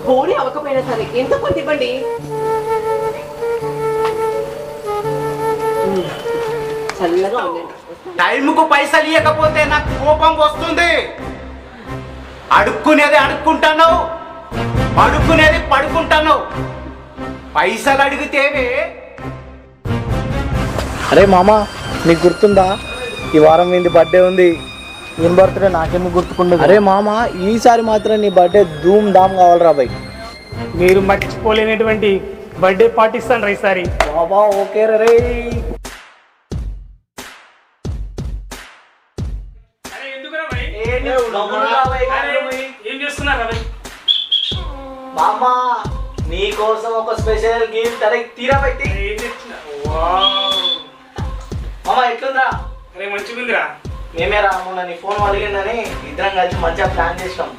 పోనీ అవ్వకపోయినా సరే ఎంత కొంత ఇవ్వండి. చల్లగా ఉండండి. టైంకు పైసలు ఇవ్వకపోతే నాకు కోపం వస్తుంది. అడుక్కునేది అడుక్కుంటున్నావు, పడుకునేది పడుకుంటున్నావు. పైసలు అడిగితేనే. అరే మామ, నీకు గుర్తుందా ఈ వారం ఏంది బర్త్డే ఉంది? ఏం బర్త్డే నాకెందుకు గుర్తుకుండదు? అరే మామ, ఈసారి మాత్రం నీ బర్త్డే ధూమ్ ధామ్ కావాలరా బై. మీరు మర్చిపోలేనటువంటి బర్త్డే పార్టీ ఇస్తాను ఈసారి. బాబా ఓకే రే. ఏం చేస్తున్నారు మామ, నీ కోసం ఒక స్పెషల్ గిఫ్ట్. అరే తీరా పెట్టి మామ, ఎట్లుందిరా? అరే మంచిగుందిరా. మేమే రా, మొన్న నీ ఫోన్ అడిగిందని ఇద్దరం కలిసి మంచిగా ప్లాన్ చేసినాం.